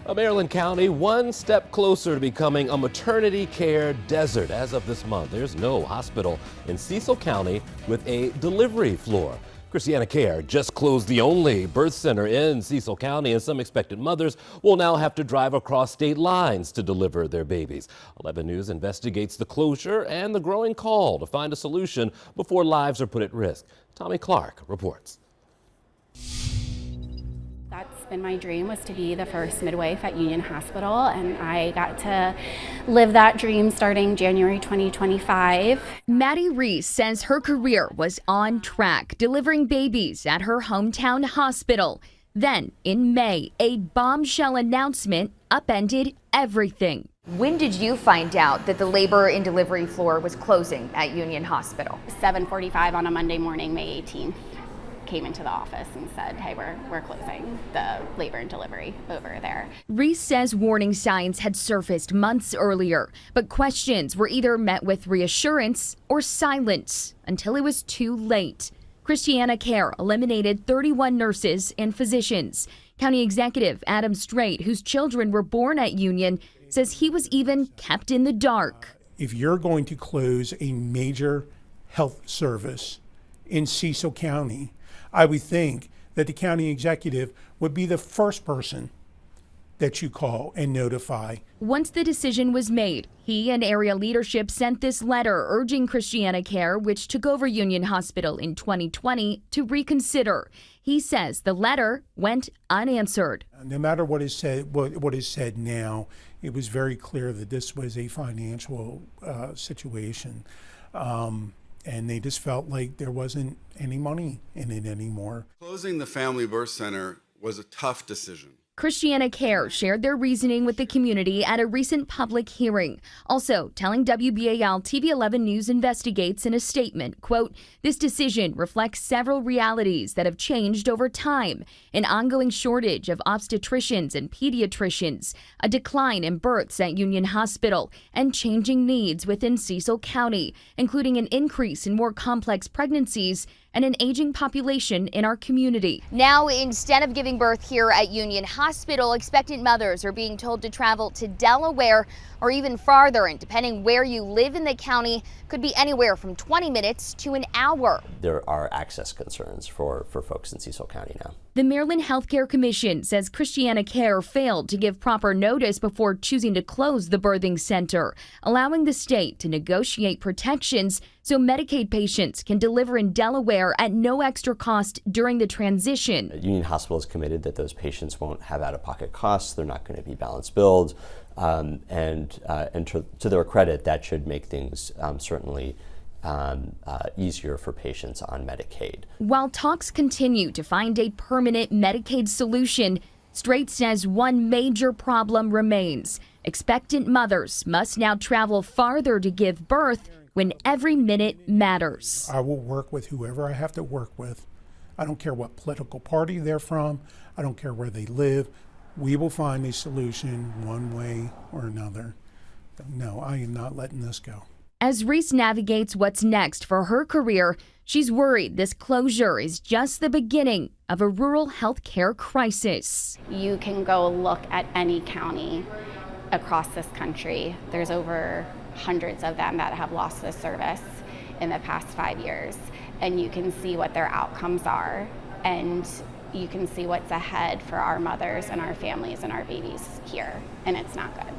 A Maryland county one step closer to becoming a maternity care desert. As of this month, there's no hospital in Cecil County with a delivery floor. ChristianaCare just closed the only birth center in Cecil County, and some expectant mothers will now have to drive across state lines to deliver their babies. 11 News investigates the closure and the growing call to find a solution before lives are put at risk. Tommy Clark reports. That's been my dream, was to be the first midwife at Union Hospital, and I got to live that dream starting January 2025. Maddie Reese says her career was on track, delivering babies at her hometown hospital. Then, in May, a bombshell announcement upended everything. When did you find out that the labor and delivery floor was closing at Union Hospital? 7:45 on a Monday morning, May 18th. Came into the office and said, hey, we're closing the labor and delivery over there. Reese says warning signs had surfaced months earlier, but questions were either met with reassurance or silence until it was too late. ChristianaCare eliminated 31 nurses and physicians. County Executive Adam Strait, whose children were born at Union, says he was even kept in the dark. If you're going to close a major health service in Cecil County, I would think that the county executive would be the first person that you call and notify. Once the decision was made, he and area leadership sent this letter urging ChristianaCare, which took over Union Hospital in 2020, to reconsider. He says the letter went unanswered. No matter what is said, what is said now, it was very clear that this was a financial situation. And they just felt like there wasn't any money in it anymore. Closing the family birth center was a tough decision. ChristianaCare shared their reasoning with the community at a recent public hearing, also telling WBAL-TV 11 News investigates in a statement, quote, "This decision reflects several realities that have changed over time: an ongoing shortage of obstetricians and pediatricians, a decline in births at Union Hospital, and changing needs within Cecil County, including an increase in more complex pregnancies and an aging population in our community." Now, instead of giving birth here at Union Hospital, expectant mothers are being told to travel to Delaware or even farther, and depending where you live in the county, could be anywhere from 20 minutes to an hour. There are access concerns for folks in Cecil County now. The Maryland Healthcare Commission says ChristianaCare failed to give proper notice before choosing to close the birthing center, allowing the state to negotiate protections so Medicaid patients can deliver in Delaware at no extra cost during the transition. Union Hospital is committed that those patients won't have out-of-pocket costs. They're not going to be balance billed. And to their credit, that should make things certainly easier for patients on Medicaid. While talks continue to find a permanent Medicaid solution, Strait says one major problem remains. Expectant mothers must now travel farther to give birth when every minute matters. I will work with whoever I have to work with. I don't care what political party they're from. I don't care where they live. We will find a solution one way or another. No, I am not letting this go. As Reese navigates what's next for her career, she's worried this closure is just the beginning of a rural health care crisis. You can go look at any county across this country. There's over hundreds of them that have lost this service in the past 5 years, and you can see what their outcomes are, and you can see what's ahead for our mothers and our families and our babies here, and it's not good.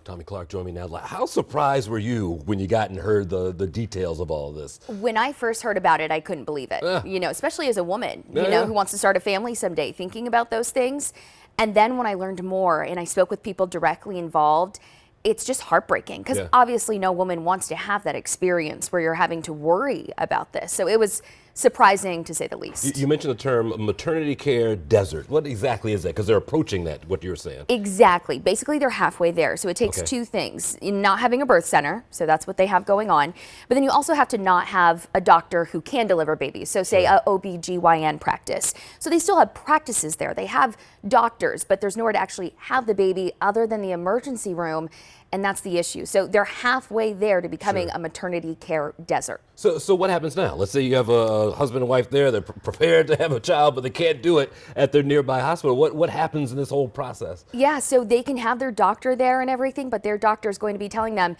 Tommy Clark joined me now. How surprised were you when you got and heard the details of all of this? When I first heard about it, I couldn't believe it. You know, especially as a woman, who wants to start a family someday, thinking about those things. And then when I learned more and I spoke with people directly involved, it's just heartbreaking, because obviously no woman wants to have that experience where you're having to worry about this. So it was surprising, to say the least. You mentioned the term maternity care desert. What exactly is that? Because they're approaching that, what you're saying. Exactly. Basically, they're halfway there. So it takes two things. Not having a birth center, so that's what they have going on. But then you also have to not have a doctor who can deliver babies. So say a OB/GYN practice. So they still have practices there. They have doctors, but there's nowhere to actually have the baby other than the emergency room. And that's the issue. So they're halfway there to becoming a maternity care desert. So what happens now? Let's say you have a husband and wife there. They're prepared to have a child, but they can't do it at their nearby hospital. What happens in this whole process? Yeah, so they can have their doctor there and everything, but their doctor is going to be telling them,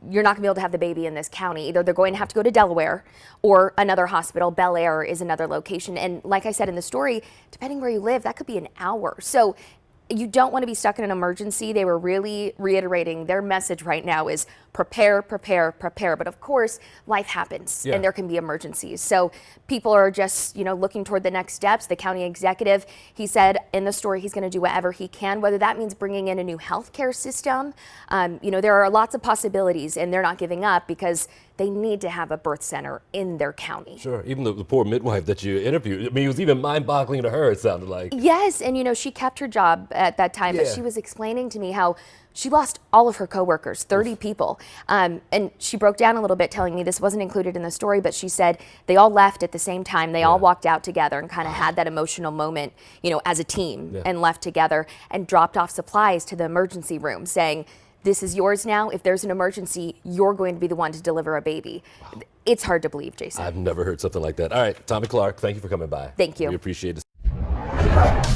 you're not going to be able to have the baby in this county. Either they're going to have to go to Delaware or another hospital. Bel Air is another location. And like I said in the story, depending where you live, that could be an hour. So you don't want to be stuck in an emergency. They were really reiterating their message right now is prepare, prepare, prepare. But of course, life happens and there can be emergencies. So people are just, looking toward the next steps. The county executive, he said in the story, he's going to do whatever he can, whether that means bringing in a new healthcare system. There are lots of possibilities, and they're not giving up because they need to have a birth center in their county. Sure, even the poor midwife that you interviewed, I mean, it was even mind-boggling to her, it sounded like. Yes, and she kept her job at that time, but she was explaining to me how she lost all of her coworkers, 30 people. And she broke down a little bit, telling me this wasn't included in the story, but she said they all left at the same time. They all walked out together and kind of had that emotional moment, as a team and left together and dropped off supplies to the emergency room saying, this is yours now. If there's an emergency, you're going to be the one to deliver a baby. Wow. It's hard to believe, Jason. I've never heard something like that. All right, Tommy Clark, thank you for coming by. Thank you. We appreciate it.